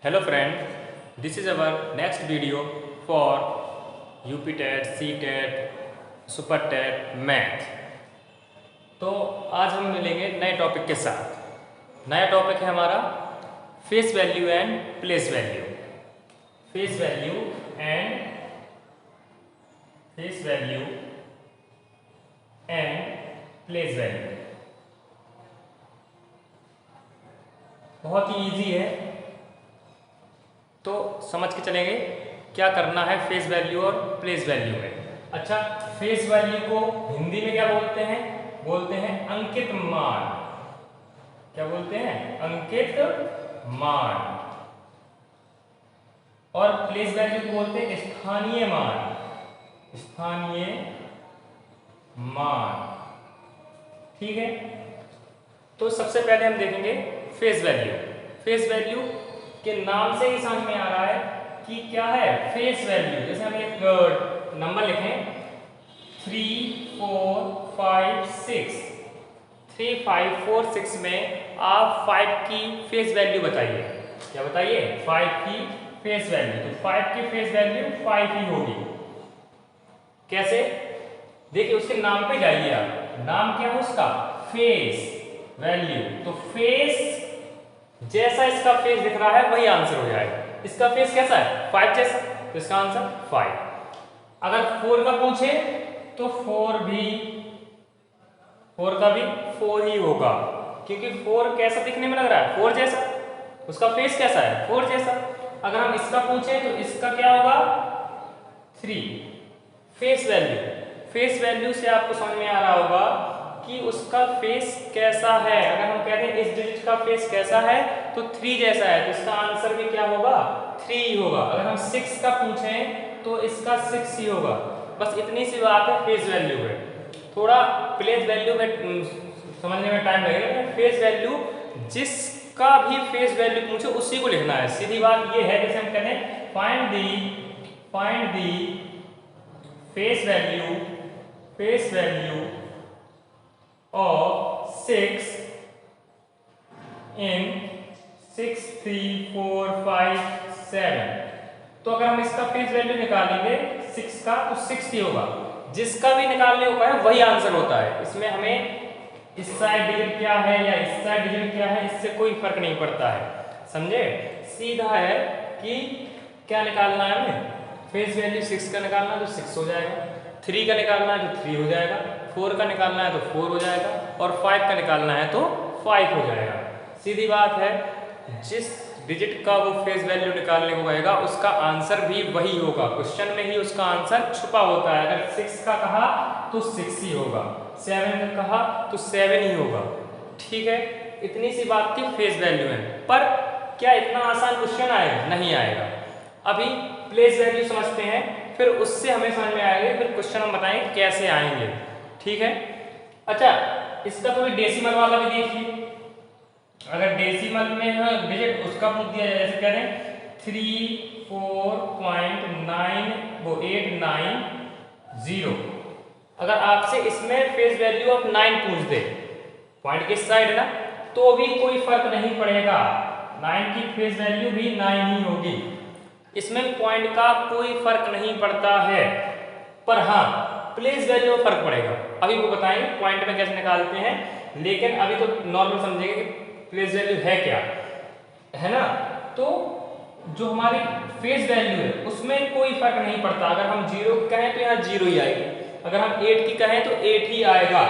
Hello friend, this is our next video for UP TET, C TET, Super TET, math. तो आज हम मिलेंगे नए टॉपिक के साथ। नया टॉपिक है हमारा face value and place value. Face value and place value बहुत ही इजी है, तो समझ के चलेंगे क्या करना है फेस वैल्यू और प्लेस वैल्यू में। अच्छा, फेस वैल्यू को हिंदी में क्या बोलते हैं? बोलते हैं अंकित मान। क्या बोलते हैं? अंकित मान। और प्लेस वैल्यू को बोलते हैं स्थानीय मान। स्थानीय मान, ठीक है। तो सबसे पहले हम देखेंगे फेस वैल्यू। फेस वैल्यू के नाम से ही समझ में आ रहा है कि क्या है फेस वैल्यू। जैसे हम एक नंबर लिखें 3, 4, 5, 6। 3, 5, 4, 6 में आप 5 की फेस वैल्यू बताइए। क्या बताइए? 5 की फेस वैल्यू। तो 5 की फेस वैल्यू 5 ही होगी। कैसे? देखिए, उसके नाम पे जाइए आप। नाम क्या है उसका? Face value. तो फेस जैसा इसका फेस दिख रहा है वही आंसर हो जाएगा। इसका फेस कैसा है? 5 जैसा, तो इसका आंसर 5। अगर 4 का पूछे तो 4 का भी 4 ही होगा, क्योंकि 4 कैसा दिखने में लग रहा है? 4 जैसा। उसका फेस कैसा है? 4 जैसा। अगर हम इसका पूछे तो इसका क्या होगा? 3। Face value. फेस वैल्यू से आपको समझ में आ रहा होगा कि उसका फेस कैसा है। अगर हम कहते हैं इस डिजिट का फेस कैसा है, तो 3 जैसा है, तो इसका आंसर भी क्या होगा? 3 ही होगा। अगर हम 6 का पूछें तो इसका 6 ही होगा। बस इतनी सी बात है फेस वैल्यू में। थोड़ा प्लेस वैल्यू में समझने में टाइम लगेगा। फेस वैल्यू जिसका भी फेस वैल्यू पूछे उसी को लिखना है। सीधी बात ये है, जैसे हम कहते हैं find the face value of 6 in 6, 3, 4, 5, 7। तो अगर हम इसका फेस वैल्यू निकालेंगे 6 का, तो 6 ही होगा। जिसका भी निकालने को है वही आंसर होता है। इसमें हमें इस साइड डिजिट क्या है या इस साइड डिजिट क्या है, इससे कोई फर्क नहीं पड़ता है। समझे? सीधा है कि क्या निकालना है हमें। फेस वैल्यू 6 का निकालना है तो 6 हो जाएगा, 3 का निकालना है तो 3 हो जाएगा, 4 का निकालना है तो 4 हो जाएगा, और 5 का निकालना है तो 5 हो जाएगा। सीधी बात है, जिस डिजिट का वो फेस वैल्यू निकालने को कहेगा उसका आंसर भी वही होगा। क्वेश्चन में ही उसका आंसर छुपा होता है। अगर 6 का कहा तो 6 ही होगा, 7 का कहा तो 7 ही होगा। ठीक है, इतनी सी बात थी फेस वैल्यू में। पर क्या इतना आसान क्वेश्चन आएगा? नहीं आएगा। अभी प्लेस वैल्यू समझते हैं, फिर उससे हमें समझ में आएगा, फिर क्वेश्चन हम बताएंगे कैसे आएंगे। ठीक है। अच्छा, इसका कोई डेसिमल वाला भी देखिए। अगर डेसिमल में है डिजिट उसका पूछ दिया जाए, जैसे कह रहे हैं 34.890। अगर आपसे इसमें फेस वैल्यू ऑफ 9 पूछ दे, पॉइंट किस साइड है ना, तो भी कोई फर्क नहीं पड़ेगा। 9 की फेस वैल्यू भी 9 ही होगी। इसमें पॉइंट का कोई फर्क नहीं पड़ता है। पर हाँ, प्लेस वैल्यू में फर्क पड़ेगा। अभी वो बताएंगे पॉइंट में कैसे निकालते हैं, लेकिन अभी तो नॉर्मल समझेंगे कि प्लेस वैल्यू है क्या, है ना। तो जो हमारी फेस वैल्यू है उसमें कोई फर्क नहीं पड़ता। अगर हम 0 की कहें तो यहाँ 0 ही आएगी, अगर हम 8 की कहें तो 8 ही आएगा,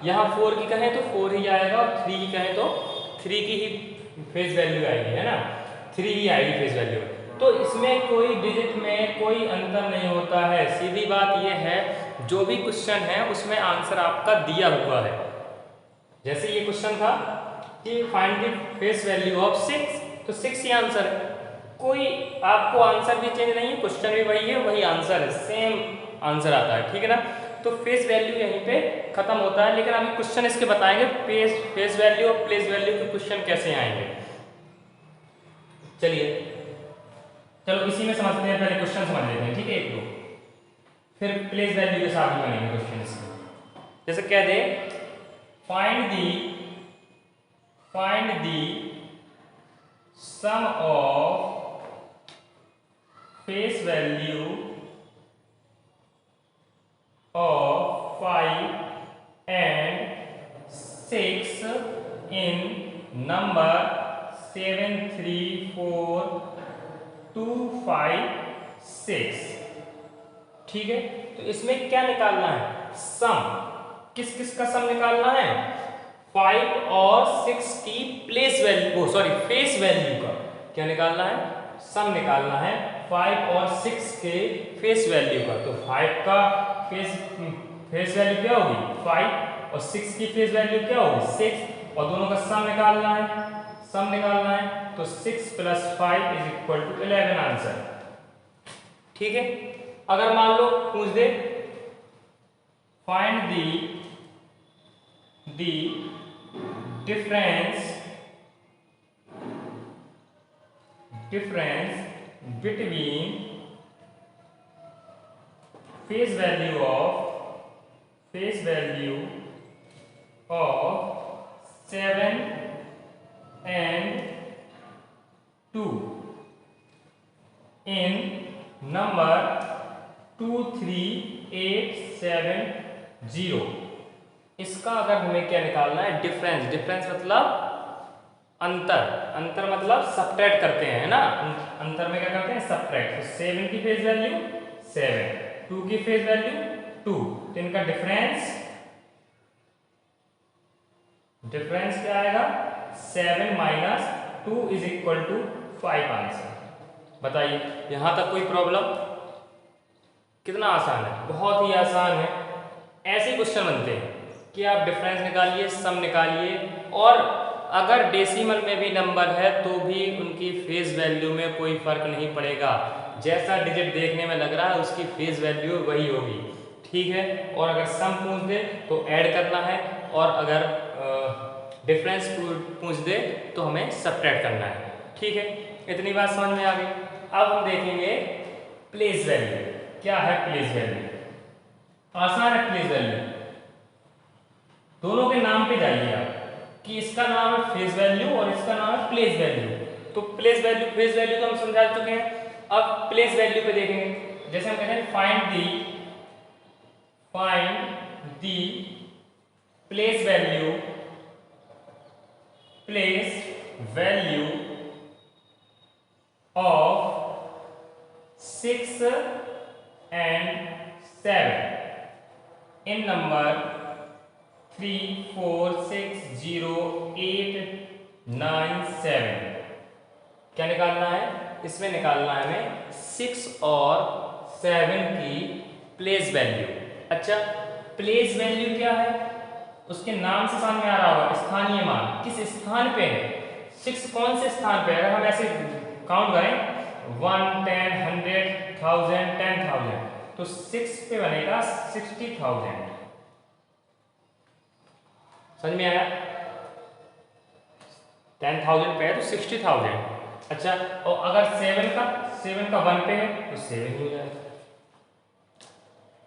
यहाँ 4 की कहें तो 4 ही आएगा, और 3 की कहें तो 3 की ही फेस वैल्यू आएगी, है ना। 3 ही आएगी फेस वैल्यू। तो इसमें कोई डिजिट में कोई अंतर नहीं होता है। सीधी बात यह है, जो भी क्वेश्चन है उसमें आंसर आपका दिया हुआ है। जैसे ये क्वेश्चन था कि find the face value of 6, तो 6 ही आंसर है। कोई आपको आंसर भी चेंज नहीं है, क्वेश्चन भी वही है, वही आंसर है, सेम आंसर आता है। ठीक है ना। तो फेस वैल्यू यहीं पे खत्म होता है। लेकिन अभी क्वेश्चन इसके बताएंगे फेस वैल्यू और प्लेस वैल्यू के क्वेश्चन कैसे आएंगे। चलो इसी में समझते हैं। पहले क्वेश्चन समझ लेते हैं, ठीक है, एक दो, फिर प्लेस वैल्यू के साथ ही बनेंगे क्वेश्चन इसमें। जैसे कह दे find the sum of face value of 5 and 6 in number 734256। ठीक है, तो इसमें क्या निकालना है? सम। किस किस का सम निकालना है? 5 और 6 की place value, sorry face value का क्या निकालना है? सम निकालना है 5 और 6 के फेस वैल्यू का। तो 5 का फेस वैल्यू क्या होगी? 5 और 6 की फेस वैल्यू क्या होगी? 6, और दोनों का सम निकालना है। सम निकालना है तो 6 + 5 = 11 आंसर। ठीक है, अगर मान लो पूछ they find the difference between face value of 7 and 2 in number 23870। इसका अगर हमें क्या निकालना है? डिफरेंस। डिफरेंस मतलब अंतर। अंतर मतलब सब्ट्रैक्ट करते हैं ना, अंतर में क्या करते हैं? सब्ट्रैक्ट। तो 7 की फेस वैल्यू 7, 2 की फेस वैल्यू 2, तो इनका डिफरेंस क्या आएगा? 7 - 2 = 5 आंसर। बताइए, यहां तक कोई प्रॉब्लम? कितना आसान है, बहुत ही आसान है। ऐसे क्वेश्चन बनते हैं कि आप डिफरेंस निकालिए, सम निकालिए, और अगर डेसिमल में भी नंबर है तो भी उनकी फेस वैल्यू में कोई फर्क नहीं पड़ेगा। जैसा डिजिट देखने में लग रहा है उसकी फेस वैल्यू वही होगी। ठीक है, और अगर सम पूछ दे तो ऐड करना है, और अगर डिफरेंस पूछ दे तो हमें सब्ट्रैक्ट करना है। ठीक है, इतनी बात समझ में आ गई। अब हम देखेंगे प्लेस वैल्यू। क्या है प्लेस वैल्यू? आसान है प्लेस वैल्यू। दोनों के नाम पे जाइए आप कि इसका नाम है फेस वैल्यू और इसका नाम है प्लेस वैल्यू। तो प्लेस वैल्यू, फेस वैल्यू तो हम समझा चुके हैं। अब प्लेस वैल्यू पे देखेंगे। जैसे हम कहते हैं find the place value of 6 and 7 in number 3460,897। क्या निकालना है? इसमें निकालना है हमें 6 और 7 की प्लेस वैल्यू। अच्छा, प्लेस वैल्यू क्या है? उसके नाम से समझ में आ रहा होगा, स्थानीय मान। किस स्थान पे है? 6 कौन से स्थान पे? अगर हम ऐसे काउंट करें 1, 10, 100, 1000, 10,000, तो 6 पे बनेगा 60,000। समझ में आया? 10,000 पे है तो 60,000। अच्छा, और अगर 7 का 1 पे है तो 7 हो जाएगा।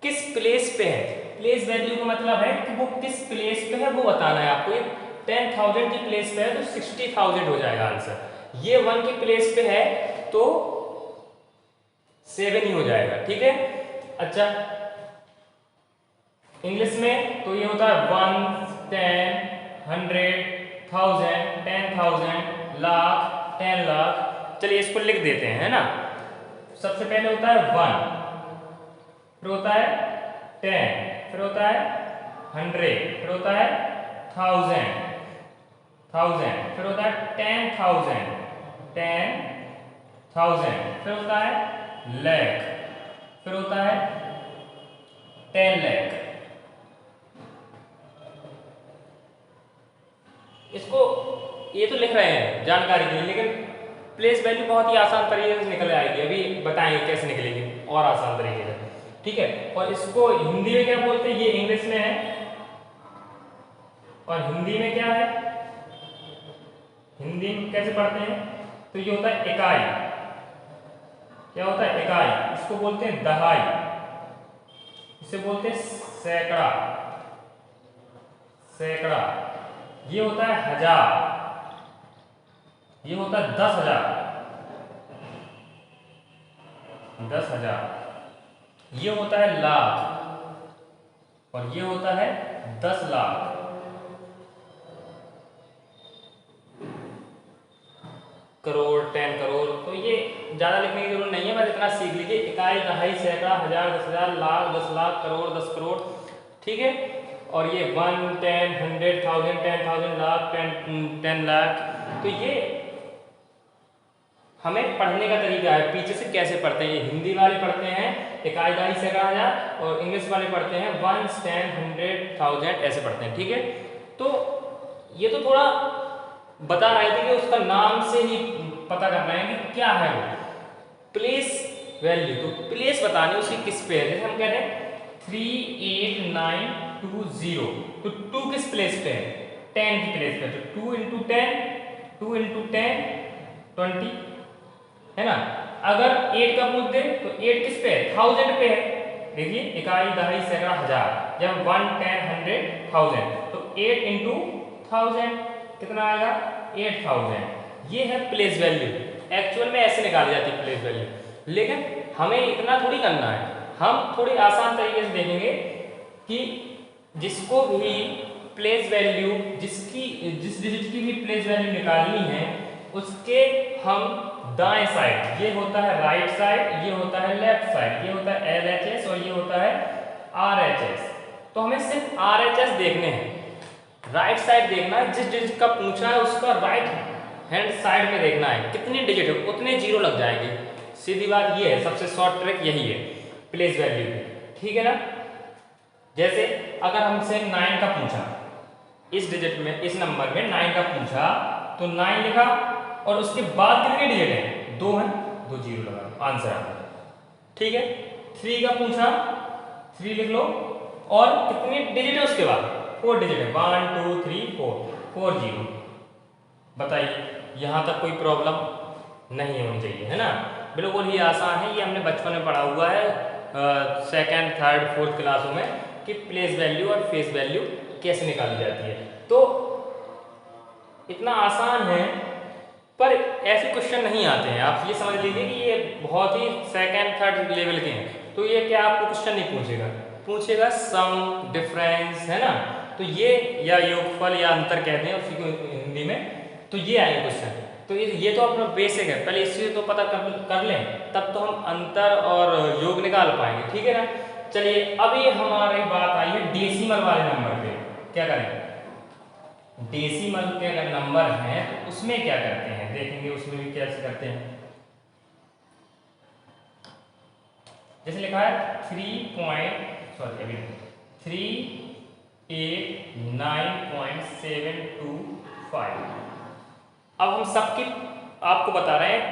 किस प्लेस पे है? प्लेस वैल्यू का मतलब है कि वो किस प्लेस पे है वो बताना है आपको। 10,000 की प्लेस पे है तो 60,000 हो जाएगा आंसर। ये 1 की प्लेस पे है तो 7 ही हो जाएगा। ठीक है, अच्छा इंग्लिश में तो ये होता है 1, 10, 100, 1000, 10,000, लाख, 10 लाख। चलिए इसको लिख देते हैं, है ना। सबसे पहले होता है 1, फिर होता है 10, फिर होता है 100, फिर होता है 1000, फिर होता है 10,000, 10,000, फिर होता है लाख, फिर होता है 10 लाख। इसको ये तो लिख रहे हैं जानकारी के लिए, लेकिन प्लेस वैल्यू बहुत ही आसान तरीके से निकल आएगी। अभी बताएंगे कैसे निकलेगी और आसान तरीके से। ठीक है, और इसको हिंदी में क्या बोलते हैं? ये इंग्लिश में है और हिंदी में क्या है? हिंदी में कैसे पढ़ते हैं? तो ये होता है इकाई। क्या होता है? इकाई। इसको बोलते हैं दहाई, इसे बोलते हैं सैकड़ा। सैकड़ा। ये होता है हजार, ये होता है 10,000, 10,000। ये होता है लाख और ये होता है 10 लाख। करोड़, 10 करोड़, तो ये ज़्यादा लिखने की जरूरत नहीं है, बस इतना सीख लीजिए। इकाई, दहाई, सैकड़ा, हजार, 10,000, लाख, 10 लाख, करोड़, 10 करोड़, ठीक है। और ये 1, 10, 100, 1000, 10,000, लाख, 10 लाख। तो ये हमें पढ़ने का तरीका है, पीछे से कैसे पढ़ते हैं। ये हिंदी वाले पढ़ते हैं इकाई, दहाई, सैकड़ा, हजार, और इंग्लिश वाले पढ़ते हैं 1, 10, 100, 1000, ऐसे पढ़ते हैं, ठीक है। तो ये तो थोड़ा बता रहे थे कि उसका नाम से ही पता कर रहे हैं कि क्या है वो प्लेस वैल्यू। तो प्लेस बतानी उसकी किस पे है, जैसे हम कह रहे हैं 38920, तो 2 किस प्लेस पे है, 10 की प्लेस पे, तो 2 × 10, 2 × 10 20, है ना। अगर 8 का पूछ दे तो 8 किस पे है, 1000 पे है। देखिए इकाई, दहाई, सैकड़ा, हजार, जब 1, 10, 100, 1000, तो 8 × 1000 कितना आएगा, 8000। ये है प्लेस वैल्यू। एक्चुअल में ऐसे निकाली जाती है प्लेस वैल्यू, लेकिन हमें इतना थोड़ी करना है। हम थोड़ी आसान तरीके से देखेंगे कि जिसको भी प्लेस वैल्यू, जिस डिजिट की भी प्लेस वैल्यू निकालनी है, उसके हम दाएं साइड, ये होता है राइट साइड, ये होता है लेफ्ट साइड, ये होता है LHS और ये होता है RHS। तो हमें सिर्फ RHS देखने हैं, राइट साइड देखना है। जिस डिजिट का पूछा है उसका राइट हैंड साइड में देखना है, कितने डिजिट है उतने जीरो लग जाएंगे। सीधी बात ये है, सबसे शॉर्ट ट्रिक यही है प्लेस वैल्यू की, ठीक है ना। जैसे अगर हमसे 9 का पूछा, इस डिजिट में, इस नंबर में 9 का पूछा, तो 9 लिखा और उसके बाद कितने डिजिट है, 2 है, 2 जीरो लगा, आंसर आ गया, ठीक है। 3 का पूछा, 3 लिख लो, और कितने डिजिट है उसके बाद, 4 डिजिट है, 1, 2, 3, 4 जीरो। बताइए यहाँ तक कोई प्रॉब्लम नहीं होनी चाहिए, है ना। बिल्कुल ही आसान है, ये हमने बचपन में पढ़ा हुआ है, 2nd, 3rd, 4th क्लासों में, कि प्लेस वैल्यू और फेस वैल्यू कैसे निकाली जाती है। तो इतना आसान है, पर ऐसे क्वेश्चन नहीं आते हैं। आप ये समझ लीजिए कि ये बहुत ही 2nd, 3rd लेवल के हैं। तो ये क्या आपको क्वेश्चन नहीं पूछेगा सम, डिफरेंस, है ना। तो ये या योगफल या अंतर कहते हैं उसी को हिंदी में, तो ये आएंगे क्वेश्चन। तो ये तो अपना बेसिक है, पहले इससे तो पता कर लें, तब तो हम अंतर और योग निकाल पाएंगे, ठीक है ना। चलिए अभी हमारी बात आई है डेसिमल वाले नंबर पे। क्या करें, डेसिमल के अगर नंबर हैं तो उसमें क्या करते हैं, देखेंगे उसमें भी कैसे करते हैं। जैसे लिखा है 389.725। अब हम सबकी आपको बता रहे हैं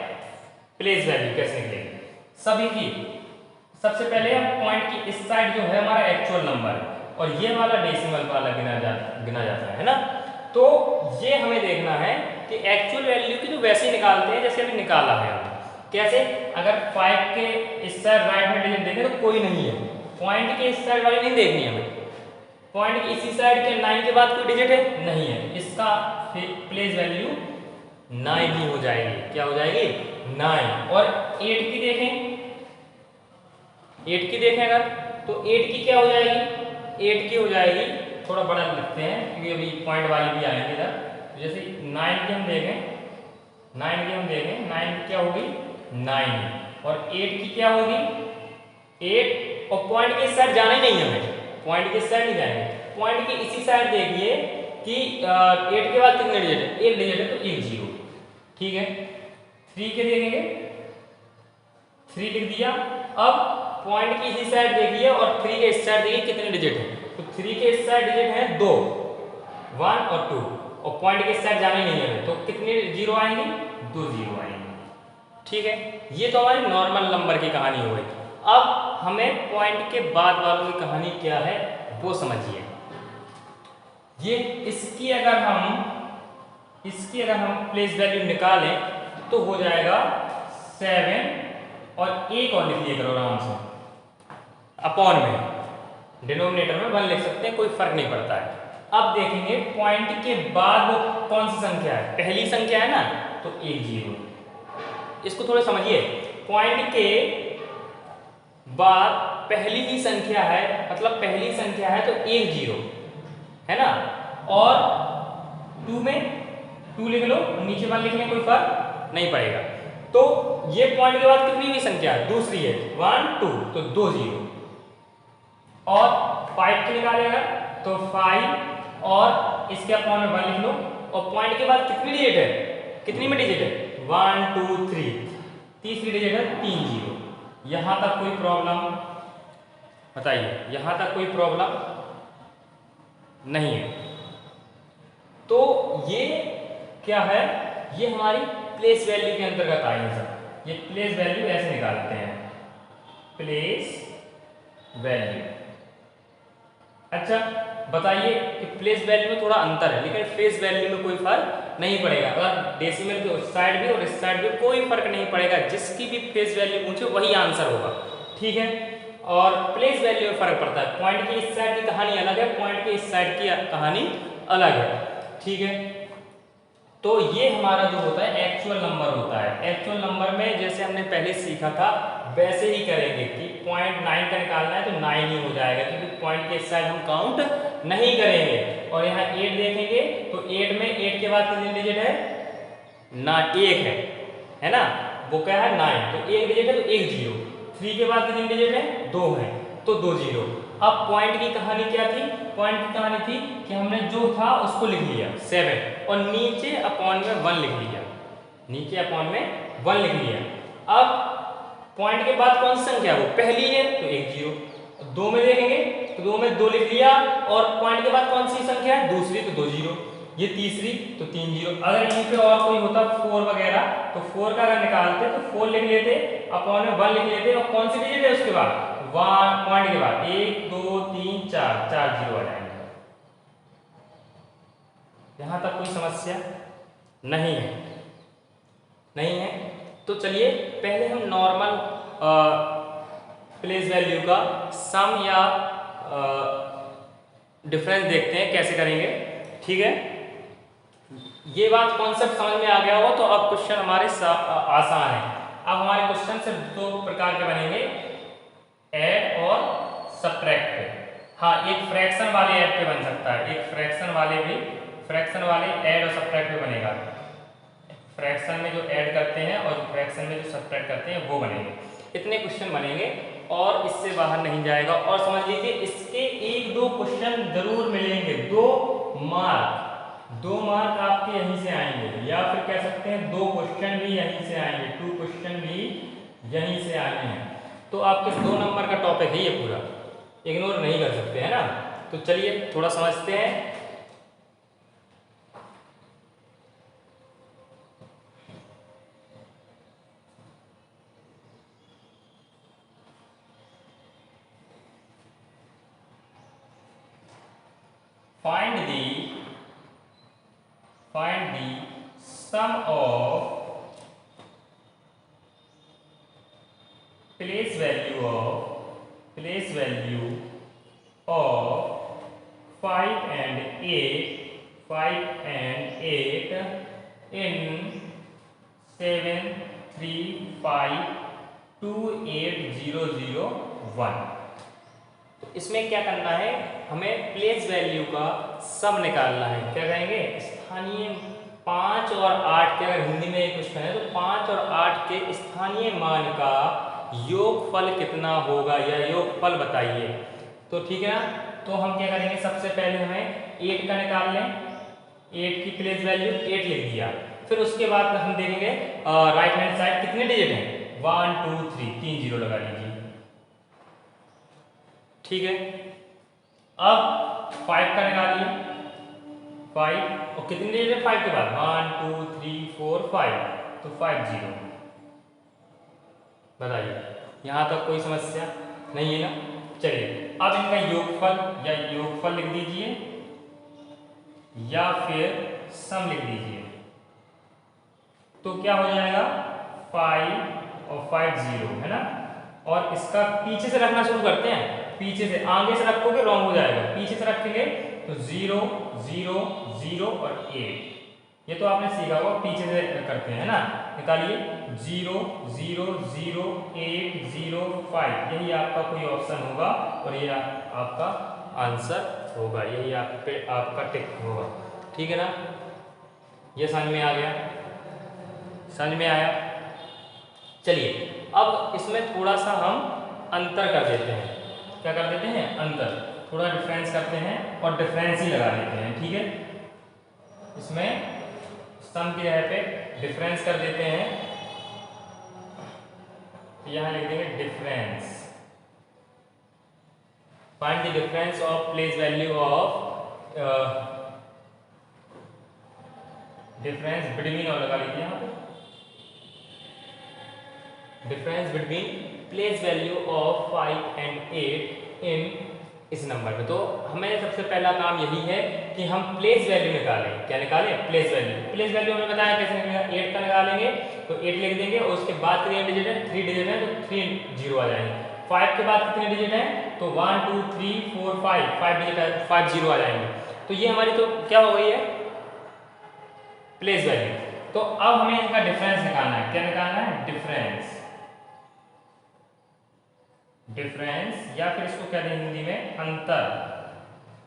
प्लेस वैल्यू कैसे निकलेगी सभी की। सबसे पहले हम पॉइंट की इस साइड जो है हमारा एक्चुअल नंबर, और ये वाला डेसिमल वाला गिना जाता है ना। तो ये हमें देखना है कि एक्चुअल वैल्यू की तो वैसे ही निकालते हैं जैसे अभी निकाला है हमने। कैसे, अगर 5 के इस साइड राइट में डिजिट देखें तो कोई नहीं है, पॉइंट के इस साइड वाली नहीं देखनी हमें, पॉइंट की इसी साइड के 9 के बाद कोई डिजिट है नहीं है, इसका प्लेस वैल्यू 9 ही हो जाएगी। क्या हो जाएगी, 9। और 8 की देखें अगर, तो 8 की क्या हो जाएगी, 8 की हो जाएगी, थोड़ा बड़ा लिखते हैं क्योंकि अभी पॉइंट वाली भी आएंगे इधर। जैसे 9 की हम देखें, 9 की क्या होगी, 9, और 8 की क्या होगी, 8, और पॉइंट के इस साइड जाना ही नहीं है हमें, पॉइंट के इस साइड नहीं जाएंगे, पॉइंट की इसी साइड देखिए कि 8 के बाद कितने डिजिट है, 1 डिजिट है, तो 1 जीरो, ठीक है। 3 के देखेंगे, 3 लिख दिया। अब पॉइंट की इसी साइड देखिए और 3 के इस साइड देखिए कितने डिजिट है, तो 3 के इस साइड डिजिट है 2, 1 और 2, और पॉइंट के इस साइड जाने नहीं है, तो कितने जीरो आएंगे, 2 जीरो आएंगे, ठीक है। ये तो हमारी नॉर्मल नंबर की कहानी हो गई। अब हमें पॉइंट के बाद वालों की कहानी क्या है वो समझिए। ये इसकी अगर हम प्लेस वैल्यू निकालें तो हो जाएगा 7, और एक और लिख लिया करो आराम से, अपॉन में डिनोमिनेटर में 1 लिख सकते हैं, कोई फर्क नहीं पड़ता है। अब देखेंगे पॉइंट के बाद वो कौन सी संख्या है, पहली संख्या है ना, तो 1 जीरो। इसको थोड़ा समझिए, पॉइंट के बाद पहली ही संख्या है, मतलब पहली संख्या है तो एक जीरो है ना, और 2 में 2 लिख लो, नीचे 1 लिखने कोई फर्क नहीं पड़ेगा। तो ये पॉइंट के बाद कितनी भी संख्या दूसरी है 1 2, तो 2 जीरो, और 5 के निकालेगा तो 5 और इसके अपॉन में 1 लिख लो, और पॉइंट के बाद कितनी डिजिट है, कितनी में डिजिट है 1 2 3, तीसरी डिजिट है 3 जीरो। यहां तक कोई प्रॉब्लम बताइए, यहां तक कोई प्रॉब्लम नहीं है। तो ये क्या है, ये हमारी प्लेस वैल्यू के अंतर्गत आएंगे सब। ये प्लेस वैल्यू ऐसे निकालते हैं, प्लेस वैल्यू। अच्छा बताइए कि प्लेस वैल्यू में थोड़ा अंतर है, लेकिन फेस वैल्यू में कोई फर्क नहीं पड़ेगा। अगर डेसिमल के उस साइड भी और इस साइड भी कोई फर्क नहीं पड़ेगा, जिसकी भी फेस वैल्यू पूछे वही आंसर होगा, ठीक है। और प्लेस वैल्यू में फर्क पड़ता है, पॉइंट की इस साइड की कहानी अलग है, पॉइंट की इस साइड की कहानी अलग है, ठीक है। तो ये हमारा जो होता है एक्चुअल नंबर होता है। एक्चुअल नंबर में जैसे हमने पहले सीखा था वैसे ही करेंगे कि 0.9 का निकालना है तो 9 ही हो जाएगा, क्योंकि पॉइंट के इस साइड हम काउंट नहीं करेंगे। और यहाँ 8 देखेंगे तो 8 में 8 के बाद कितनी डिजिट है ना, 1 है ना, वो क्या है 9, तो 1 डिजिट है तो 1 जीरो। 3 के बाद कितनी डिजिट है 2 है, तो 2 जीरो। अब पॉइंट की कहानी क्या थी, पॉइंट की कहानी थी कि हमने जो था उसको लिख लिया 7 और नीचे अपॉन में 1 लिख लिया, नीचे अपॉन में 1 लिख लिया। अब पॉइंट के बाद कौन सी संख्या वो पहली है तो 1 जीरो, 2 में देखेंगे तो 2 में 2 लिख लिया, और पॉइंट के बाद कौन सी संख्या है दूसरी तो 2 जीरो, ये तीसरी तो 3 जीरो। अगर यहीं पे और कोई होता 4 वगैरह तो 4 का अगर निकालते तो 4 लिख लेते, अपॉन में 1 लिख लेते, और कौन सी डिजिट है उसके बाद 1 पॉइंट के बाद 1 2 3 4, 4 जीरो आ जाएंगे। यहां तक कोई समस्या नहीं है, नहीं है। तो चलिए पहले हम नॉर्मल प्लेस वैल्यू का सम या डिफरेंस देखते हैं कैसे करेंगे, ठीक है। ये बात कॉन्सेप्ट समझ में आ गया हो तो अब क्वेश्चन हमारे आसान है। अब हमारे क्वेश्चन सिर्फ 2 प्रकार के बनेंगे, ऐड और सब्ट्रैक्ट पे। हाँ, एक फ्रैक्शन वाले ऐड पे बन सकता है, एक फ्रैक्शन वाले भी, फ्रैक्शन वाले ऐड और सब्ट्रैक्ट पे बनेगा। फ्रैक्शन में जो ऐड करते हैं और फ्रैक्शन में जो सब्ट्रैक्ट करते हैं वो बनेंगे। इतने क्वेश्चन बनेंगे और इससे बाहर नहीं जाएगा। और समझ लीजिए इसके 1-2 क्वेश्चन जरूर मिलेंगे, 2 मार्क आपके यहीं से आएंगे, या फिर कह सकते हैं 2 क्वेश्चन भी यहीं से आएंगे, 2 क्वेश्चन भी यहीं से आए हैं। तो आपके 2 नंबर का टॉपिक है ये पूरा, इग्नोर नहीं कर सकते है ना। तो चलिए थोड़ा समझते हैं। Find the sum of place value of 5 and 8 in 7 3 5 2 8 0 0 1। तो इसमें क्या करना है, हमें प्लेस वैल्यू का सम निकालना है। क्या करेंगे, स्थानीय 5 और 8 के, अगर हिंदी में एक क्वेश्चन है तो 5 और 8 के स्थानीय मान का योगफल कितना होगा या योगफल बताइए। तो ठीक है ना, तो हम क्या करेंगे, सबसे पहले हमें 8 का निकाल लें, 8 की प्लेस वैल्यू 8 लिख दिया। फिर उसके बाद हम देखेंगे राइट हैंड साइड कितने डिजिट हैं 1 2 3, 3 जीरो लगा लीजिए, ठीक है। अब 5 का निकालिए, 5 और कितनी डिजिट है 5 के बाद 1 2 3 4 5, तो 5 जीरो। बताइए यहां तक कोई समस्या नहीं है ना। चलिए अब इनका योगफल लिख दीजिए या फिर सम लिख दीजिए। तो क्या हो जाएगा 5 और 5 जीरो है ना। और इसका पीछे से रखना शुरू करते हैं, पीछे से, आगे से रखोगे रॉन्ग हो जाएगा, पीछे से रखेंगे तो 0 0 0 और 8। ये तो आपने सीखा होगा, पीछे से करते हैं ना, निकालिए 0 0 0 8 0 5, यही आपका कोई ऑप्शन होगा और ये आपका आंसर होगा, यही आपका टिक होगा। ठीक है ना, ये समझ में आ गया, समझ में आया। चलिए अब इसमें थोड़ा सा हम अंतर कर देते हैं, क्या कर देते हैं, अंतर, थोड़ा डिफरेंस करते हैं और डिफरेंस ही लगा देते हैं। ठीक है, इसमें सम की जगह पे डिफरेंस कर देते हैं, यहां लिख देंगे difference, find the difference of place value of difference between, और लगा लीजिए यहाँ पे difference between place value of 5 and 8 इन इस नंबर पे। तो हमें सबसे पहला काम यही है कि हम प्लेस वैल्यू निकालें। क्या निकालें, प्लेस वैल्यू। प्लेस वैल्यू हमें बताया कैसे निकालेंगे, 8 का निकालेंगे तो 8 लिख देंगे और उसके बाद कितने डिजिट है, 3 डिजिट है तो 3 जीरो आ जाएंगे। 5 के बाद कितने डिजिट है, तो 1 2 3 4 5 डिजिट है, 5 जीरो आ जाएंगे। तो ये हमारी तो क्या हो गई है, प्लेस वैल्यू। तो अब हमें इसका डिफरेंस निकालना है। क्या निकालना है, डिफरेंस, डिफरेंस या फिर इसको क्या दें हिंदी में, अंतर,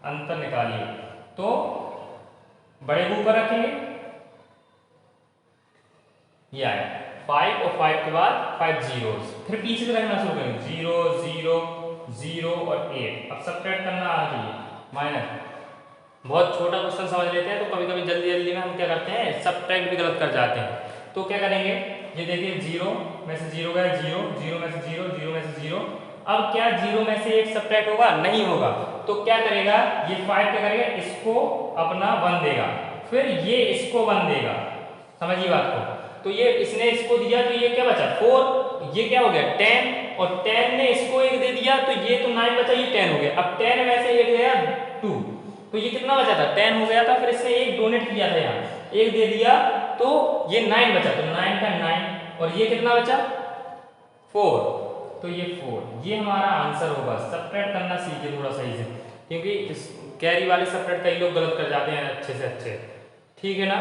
अंतर निकालिए। तो बड़े को ऊपर रखेंगे, ये आया 5 और 5 के बाद 5 जीरोस, फिर पीछे से रखना शुरू करेंगे 0 0 0 और 8। अब सब्ट्रैक्ट करना आना चाहिए, माइनस। बहुत छोटा क्वेश्चन समझ लेते हैं तो कभी कभी जल्दी जल्दी में हम क्या करते हैं, सब्ट्रैक्ट भी गलत कर जाते हैं। तो क्या करेंगे, ये देखिए 0 में से 0 गया 0, 0 में से 0, 0 में से 0। अब क्या 0 में से 1 सब्ट्रैक्ट होगा, नहीं होगा। तो क्या करेगा, ये 5 क्या करेगा, इसको अपना 1 देगा, फिर ये इसको 1 देगा, समझिए बात को। तो ये इसने इसको दिया तो ये क्या बचा 4, ये क्या हो गया 10, और 10 ने इसको 1 दे दिया तो ये तो 9 बचा, ये 10 हो गया। अब 10 में से 1 गया 2, तो ये कितना बचा था, 10 हो गया था। फिर इसने 1 डोनेट किया था, यहाँ 1 दे दिया तो ये 9 बचा, तो 9 का 9, और ये कितना बचा 4, तो ये 4, ये हमारा आंसर होगा। सब्ट्रैक्ट करना सीखिए थोड़ा सही से, क्योंकि इस कैरी वाले सब्ट्रैक्ट कई लोग गलत कर जाते हैं अच्छे से अच्छे। ठीक है ना,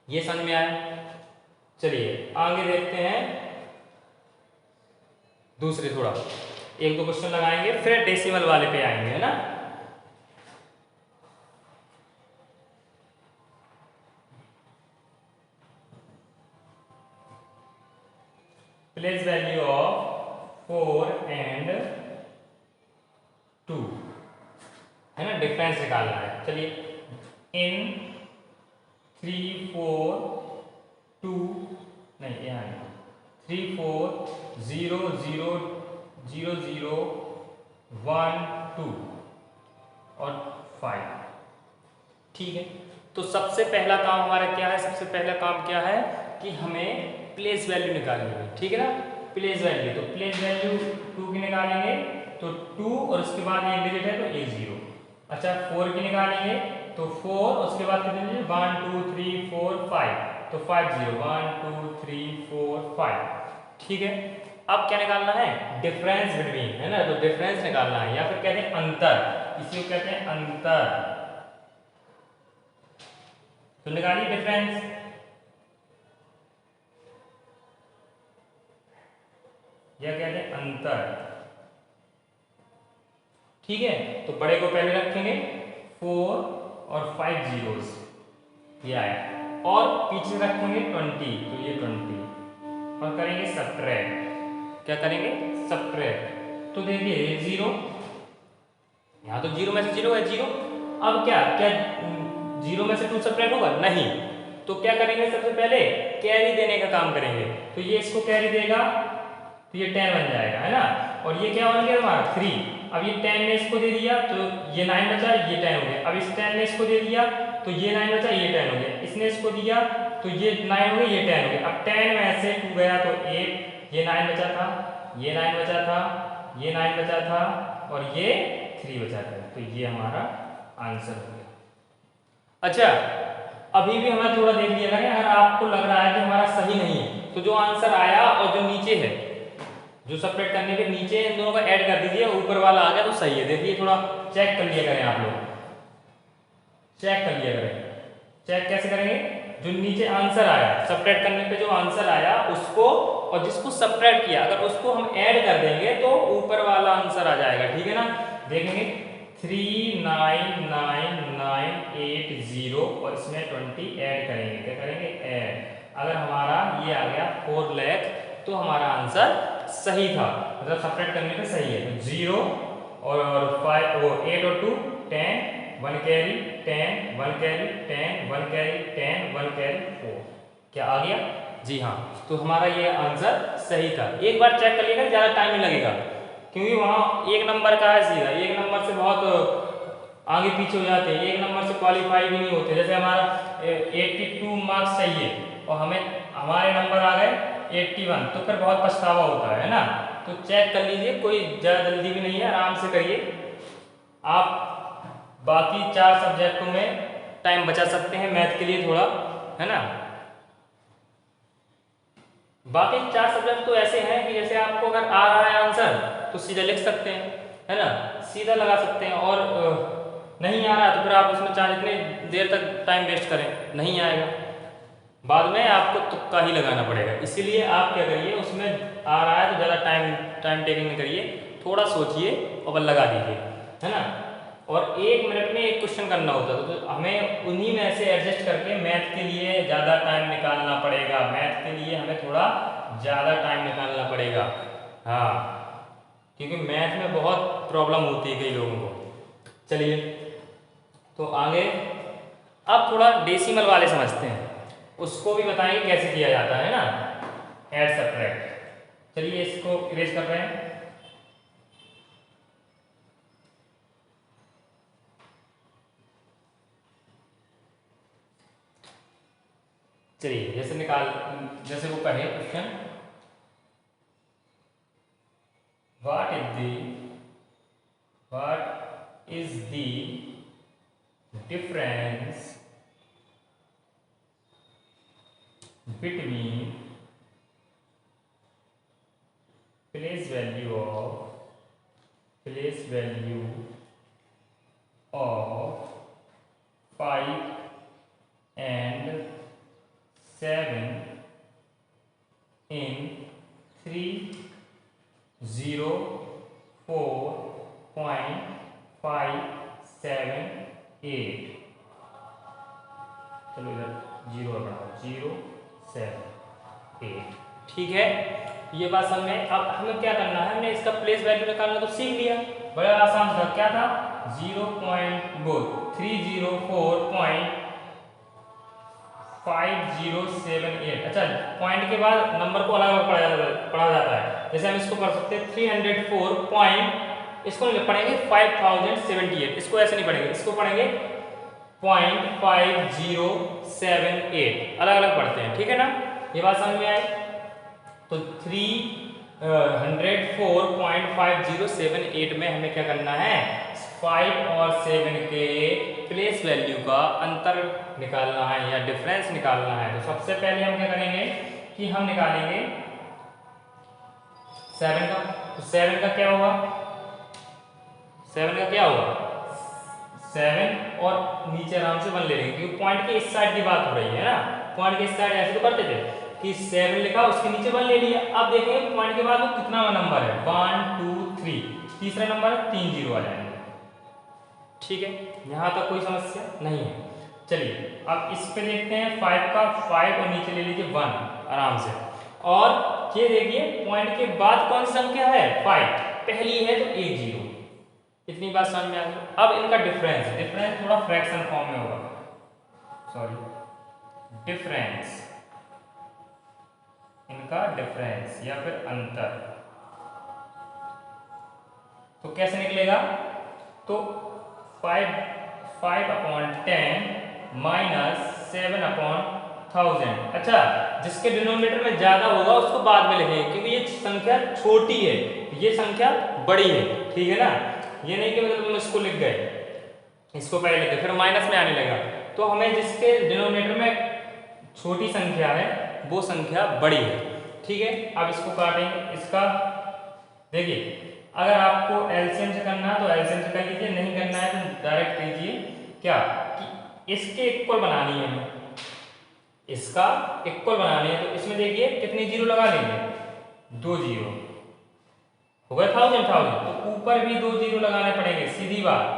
ये समझ में आया। चलिए आगे देखते हैं दूसरे, थोड़ा 1-2 क्वेश्चन लगाएंगे फिर डेसिमल वाले पे आएंगे, है ना। प्लेस वैल्यू ऑफ 4 एंड 2, है ना, डिफरेंस निकालना है। चलिए इन 3 4 2, नहीं यहाँ 3 4 0 0 0 0 1 2 और 5। ठीक है, तो सबसे पहला काम हमारा क्या है, सबसे पहला काम क्या है कि हमें प्लेस वैल्यू निकालनी है। ठीक है ना, प्लेस वैल्यू, तो प्लेस वैल्यू 2 की निकालेंगे तो 2 और उसके बाद 1 डिजिट है तो 1 0। अच्छा 4 की निकालेंगे तो 4 उसके बाद कितने डिजिट 1 2 3 4 5, तो 5 0 1 2 3 4 5। ठीक है, अब क्या निकालना है, डिफरेंस बिटवीन, है ना, तो डिफरेंस निकालना है या फिर कहते हैं अंतर, इसी को कहते हैं अंतर। तो निकालिए डिफरेंस, या कहते हैं अंतर। ठीक है, तो बड़े को पहले रखेंगे 4 और 5 जीरोस, ये आया, और पीछे रखेंगे 20, तो ये 20, और करेंगे सब्ट्रैक्ट। क्या करेंगे, सब्ट्रैक्ट। तो देखिए 0, यहाँ तो 0 में से 0 है 0। अब क्या क्या 0 में से 2 सब्ट्रैक्ट होगा, नहीं। तो क्या करेंगे, सबसे पहले कैरी देने का काम करेंगे। तो ये इसको कैरी देगा तो ये 10 बन जाएगा, है ना, और ये क्या बन गया हमारा 3। अब ये 10 ने इसको दे दिया तो ये 9 बचा, ये 10 हो गया। अब इस 10 ने इसको दे दिया तो ये 9 बचा, ये 10 हो गया। इसने इसको दिया तो ये 9 हो गया, ये 10 हो गया। अब 10 में से 2 गया तो 8, ये 9 बचा था, ये 9 बचा था, ये 9 बचा था, और ये 3 बचा था। तो ये हमारा आंसर हो गया। अच्छा अभी भी हमें थोड़ा देख लिया करें, अगर आपको लग रहा है कि हमारा सही नहीं है तो जो आंसर आया और जो नीचे है, जो सब्ट्रैक्ट करने के नीचे इन दोनों को ऐड कर दीजिए, ऊपर वाला आ गया तो सही है। देखिए थोड़ा चेक कर लिया करें, आप लोग चेक कर लिया करें। चेक कैसे करेंगे, जो नीचे आंसर आया सब्ट्रैक्ट करने पे जो आंसर आया उसको और जिसको सब्ट्रैक्ट किया अगर उसको हम ऐड कर देंगे तो ऊपर वाला आंसर आ जाएगा, ठीक है ना। देखेंगे 399,980 और इसमें 20 ऐड करेंगे, क्या करेंगे ऐड। अगर हमारा ये आ गया 4 लाख तो हमारा आंसर सही था, मतलब सब्ट्रैक्ट करने पे सही है। तो 0 और 5 वो 8 और 2 10 1 कैरी 10 1 कैरी 10 1 कैरी 10 1 कैरी 4, क्या आ गया जी हाँ। तो हमारा ये आंसर सही था। एक बार चेक कर लीजिएगा, ज़्यादा टाइम नहीं लगेगा क्योंकि वहाँ एक नंबर का है सीधा, एक नंबर से बहुत आगे पीछे हो जाते हैं, एक नंबर से क्वालिफाई भी नहीं होते। जैसे हमारा 82 मार्क्स चाहिए और हमें हमारे नंबर आ गए 81 तो फिर बहुत पछतावा होता है ना। तो चेक कर लीजिए, कोई ज़्यादा जल्दी भी नहीं है, आराम से करिए। आप बाकी 4 सब्जेक्टों में टाइम बचा सकते हैं मैथ के लिए थोड़ा, है ना। बाकी 4 सब्जेक्ट तो ऐसे हैं कि जैसे आपको अगर आ रहा है आंसर तो सीधा लिख सकते हैं, है ना, सीधा लगा सकते हैं। और नहीं आ रहा है तो फिर आप उसमें चाहे जितनी देर तक टाइम वेस्ट करें नहीं आएगा, बाद में आपको तुक्का ही लगाना पड़ेगा। इसीलिए आप क्या करिए, उसमें आ रहा है तो ज़्यादा टाइम टेकिंग नहीं करिए, थोड़ा सोचिए और बस लगा दीजिए, है ना। और 1 मिनट में एक क्वेश्चन करना होता है तो हमें उन्हीं में से एडजस्ट करके मैथ के लिए ज़्यादा टाइम निकालना पड़ेगा, मैथ के लिए हमें थोड़ा ज़्यादा टाइम निकालना पड़ेगा, हाँ, क्योंकि मैथ में बहुत प्रॉब्लम होती है कई लोगों को। चलिए तो आगे अब थोड़ा डेसिमल वाले समझते हैं, उसको भी बताएंगे कैसे किया जाता है ना, ऐड सब्ट्रैक्ट। चलिए इसको इरेज कर रहे हैं। चलिए जैसे वो कहे question, what is the difference between place value of 5 and 7 in 304.578। चलो इधर 0 बनाओ 078, ठीक है। ये बात समझ में। अब हमें क्या करना है, हमने इसका प्लेस वैल्यू निकालना तो सीख लिया, बड़ा आसान था। क्या था 304.5078। अच्छा, पॉइंट के बाद नंबर को अलग अलग पढ़ा जाता है। जैसे हम इसको पढ़ सकते हैं 304 पॉइंट, इसको नहीं पढ़ेंगे 5078, इसको ऐसे नहीं पढ़ेंगे, इसको पढ़ेंगे 0.5078, अलग अलग पढ़ते हैं, ठीक है ना। ये बात समझ में आई। तो 304.5078 में हमें क्या करना है, 5 और 7 के प्लेस वैल्यू का अंतर निकालना है या डिफरेंस निकालना है। तो सबसे पहले हम क्या करेंगे कि हम निकालेंगे 7 का। तो 7 का क्या होगा, 7 और नीचे आराम से 1 ले लेंगे क्योंकि पॉइंट के इस साइड की बात हो रही है ना। पॉइंट के इस साइड ऐसे तो करते थे कि 7 लिखा उसके नीचे 1 ले लिया। अब देखेंगे पॉइंट के बाद वो कितना नंबर है, 1 2 3, तीसरा नंबर 3 0 आ जाएंगे, ठीक है। यहाँ तक कोई समस्या नहीं है। चलिए अब इस पे देखते हैं 5 का, 5 और नीचे ले लीजिए 1 आराम से। और ये देखिए पॉइंट के बाद कौन सी संख्या है, 5 पहली है तो 1 0, इतनी बात समझ में आ गई। अब इनका डिफरेंस थोड़ा फ्रैक्शन फॉर्म में होगा, सॉरी डिफरेंस, इनका डिफरेंस या फिर अंतर। तो कैसे निकलेगा, तो 5/10 माइनस 7/1000। अच्छा, जिसके डिनोमिनेटर में ज्यादा होगा उसको बाद में लिखेंगे क्योंकि ये संख्या छोटी है, ये संख्या बड़ी है, ठीक है ना। ये नहीं कि मतलब हम इसको लिख गए, इसको पहले लिख गए फिर माइनस में आने लगा। तो हमें जिसके डिनोमिनेटर में छोटी संख्या है वो संख्या बड़ी है, ठीक है। अब इसको काटेंगे, इसका देखिए अगर आपको एलसीएम से करना है तो एलसीएम से कर लीजिए, नहीं करना है तो डायरेक्ट कीजिए क्या कि इसके इक्वल बनानी है हमें, इसका इक्वल बनाने हैं, तो इसमें देखिए कितने जीरो लगा लेंगे, 2 जीरो हो गए 1000 1000, तो ऊपर भी 2 जीरो लगाने पड़ेंगे, सीधी बात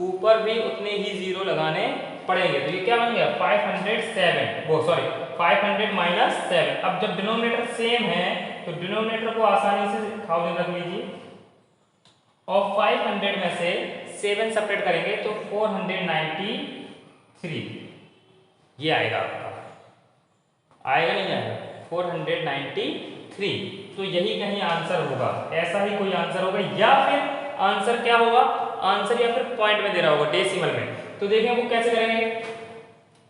ऊपर भी उतने ही जीरो लगाने पड़ेंगे। तो ये क्या बन गया 507, वो सॉरी 500 माइनस 7। अब जब डिनोमिनेटर सेम है तो डिनोमिनेटर को आसानी से 1000 रख लीजिए और 500 में से 7 सेपरेट करेंगे तो 493 ये आएगा आपका, आएगा नहीं आएगा 493। तो यही कहीं आंसर होगा, ऐसा ही कोई आंसर होगा, या फिर आंसर क्या होगा, आंसर या फिर पॉइंट में दे रहा होगा डेसिमल में। तो देखें वो कैसे करेंगे,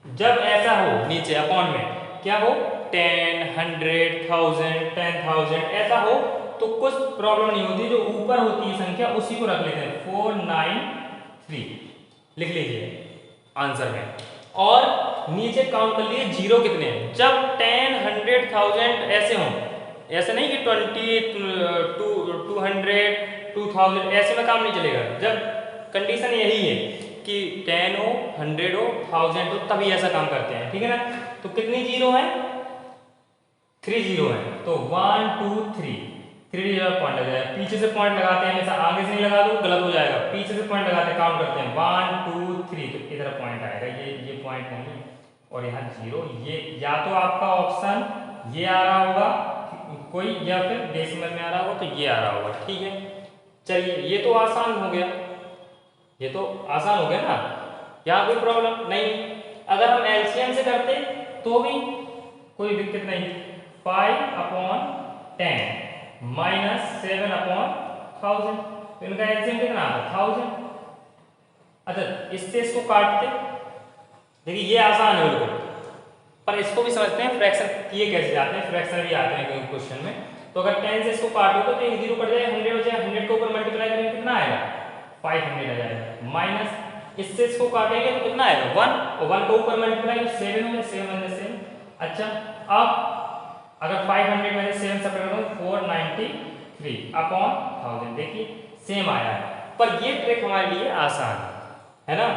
जब ऐसा हो नीचे अपॉन में क्या हो 10 100 1000 10,000 ऐसा हो तो कुछ प्रॉब्लम नहीं होती, जो ऊपर होती है संख्या उसी को रख लेते हैं 493 लिख लीजिए आंसर में, और नीचे काउंट कर लिए जीरो कितने हैं। जब 10 100 1000 ऐसे हों, ऐसे नहीं कि 20 200 2000 ऐसे में काम नहीं चलेगा। जब कंडीशन यही है कि 10 हो 100 हो 1000 हो तभी ऐसा काम करते हैं, ठीक है ना। तो कितनी जीरो है 3 जीरो है, तो 1 2 3 जीरो पॉइंट लग जाएगा। पीछे से पॉइंट लगाते हैं, हमेशा आगे से नहीं लगा दो गलत हो जाएगा, पीछे से पॉइंट लगाते हैं काउंट करते हैं 1 2 3 तो इधर पॉइंट आएगा, ये पॉइंट नहीं और यहाँ जीरो। ये या तो आपका ऑप्शन ये आ रहा होगा कोई, या फिर डेसिमल में आ रहा होगा तो ये आ रहा होगा, ठीक है। चलिए ये तो आसान हो गया, ये तो आसान हो गया ना, यहाँ कोई प्रॉब्लम नहीं। अगर हम एलसीएम से करते तो भी कोई दिक्कत नहीं, 5/10 माइनस 7/1000 तो इनका एलसीएम कितना आता 1000। अच्छा इससे इसको काटते, देखिए ये आसान है बिल्कुल, पर इसको भी समझते हैं फ्रैक्शन ये कैसे जाते हैं, फ्रैक्शन भी आते हैं क्वेश्चन में। तो अगर 10 से इसको काटोगे तो एक जीरो कट जाएगा, 100 हो जाएगा, 100 के ऊपर मल्टीप्लाई करेंगे कितना आएगा 500 आ जाएगा, माइनस इससे इसको काटेंगे तो कितना आएगा 1 और 1 के ऊपर मल्टीप्लाई तो 7 हो जाए 7 7। अच्छा अब अगर 500 में से 7 सेपरेट करो 493/1000 देखिए सेम आया है, पर ये ट्रिक हमारे लिए आसान है ना।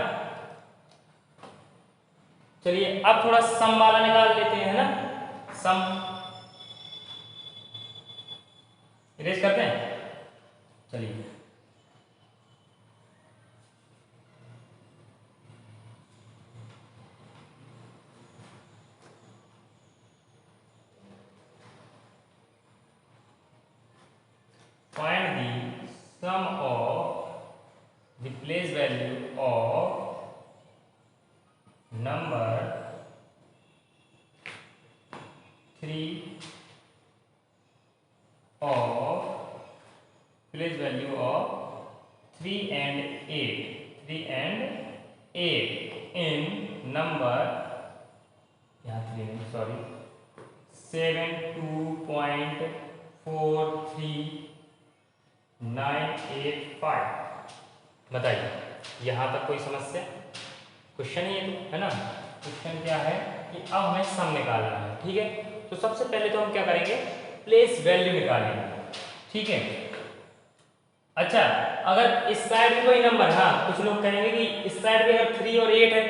चलिए अब थोड़ा सम वाला निकाल लेते हैं, है ना। सम इरेज करते हैं, चलिए find the sum of the place value of number 3 of place value of 3 and 8 in number 72.43985। बताइए यहाँ तक कोई समस्या, क्वेश्चन ही है ना। क्वेश्चन क्या है कि अब हमें सम निकालना है, ठीक है। तो सबसे पहले तो हम क्या करेंगे प्लेस वैल्यू निकालेंगे, ठीक है। अच्छा अगर इस साइड भी कोई नंबर, हाँ कुछ लोग कहेंगे कि इस साइड भी अगर 3 और 8 है,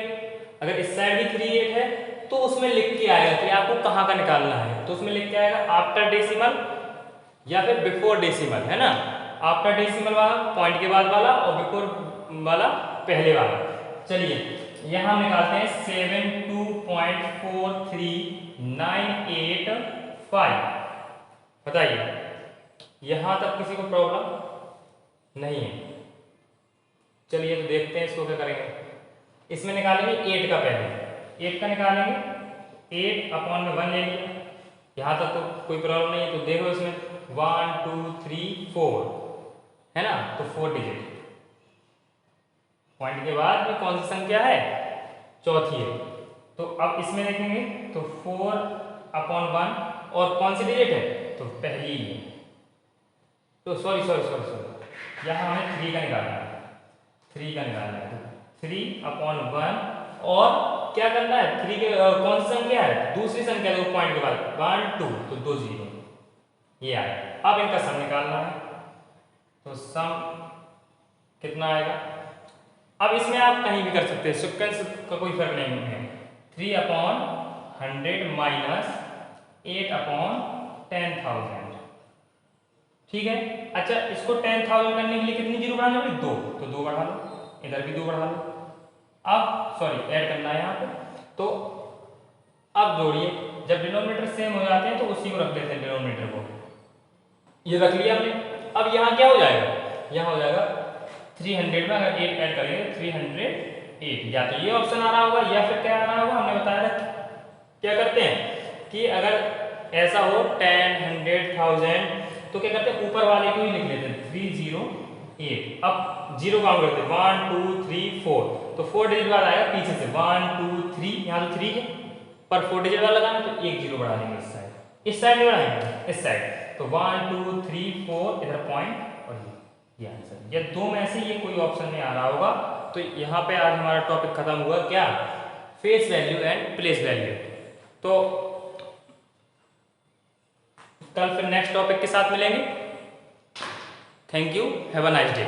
अगर इस साइड भी 3 8 है तो उसमें लिख के आएगा कि आपको कहाँ का निकालना है, तो उसमें लिख के आएगा आफ्टर डेसिमल या फिर बिफोर डेसिमल, है ना। आफ्टर डेसिमल वाला पॉइंट के बाद वाला और बिफोर वाला पहले वाला। चलिए यहाँ हम निकालते हैं 72.43985। बताइए यहाँ तक किसी को प्रॉब्लम नहीं है। चलिए तो देखते हैं इसको क्या करेंगे। इसमें निकालेंगे 8 का, पहले 8 का निकालेंगे, 8/1 ले लिया, यहाँ तक तो कोई प्रॉब्लम नहीं है। तो देखो इसमें 1 2 3 4 है ना, तो 4 डिजिट पॉइंट के बाद में कौन सी संख्या है चौथी है। तो अब इसमें देखेंगे तो 4/1 और कौन सी डिजिट है तो पहली है, तो सॉरी यहाँ हमें 3 का निकालना है, 3 का निकालना है। तो 3/1 और क्या करना है 3 के कौन सी संख्या है दूसरी संख्या, दो पॉइंट के बाद 1 2 तो 2 जीरो ये आया। अब इनका सम निकालना है, तो सम कितना आएगा। अब इसमें आप कहीं भी कर सकते हैं, सिक्वेंस का कोई फर्क नहीं है। 3/100 100 माइनस 8/10,000। ठीक है। अच्छा, इसको 10,000 करने के लिए कितनी जीरो बढ़ानी पड़ेगी? 2, तो 2 बढ़ा लो, इधर भी 2 बढ़ा लो। अब सॉरी ऐड करना है यहाँ पे, तो अब जोड़िए, जब डिनोमिनेटर सेम हो जाते हैं तो उसी को रख लेते हैं डिनोमिनेटर को, ये रख लिया हमने। अब यहाँ क्या हो जाएगा? यहाँ हो जाएगा 300 में अगर 8 ऐड करेंगे 308, या तो ये ऑप्शन आ रहा होगा या फिर क्या आ रहा होगा, हमने बताया था क्या करते हैं कि अगर ऐसा हो 10, 100,000 तो क्या करते हैं, ऊपर वाले को ही लिख लेते हैं 308। अब जीरो काउंट करते हैं 1 2 3 4, तो 4 डिजिट बाद आएगा पीछे से 1 2 3, यहाँ तो 3 है पर 4 डिजिट वाला लगाना, तो एक जीरो बढ़ा देंगे इस साइड नहीं बढ़ाएंगे, इस साइड। तो 1 2 3 4 इधर पॉइंट और ये आंसर। ये दो में से ये कोई ऑप्शन में आ रहा होगा। तो यहाँ पे आज हमारा टॉपिक खत्म हुआ, क्या? Face value and place value. तो कल फिर नेक्स्ट टॉपिक के साथ मिलेंगे। Thank you, have a nice day.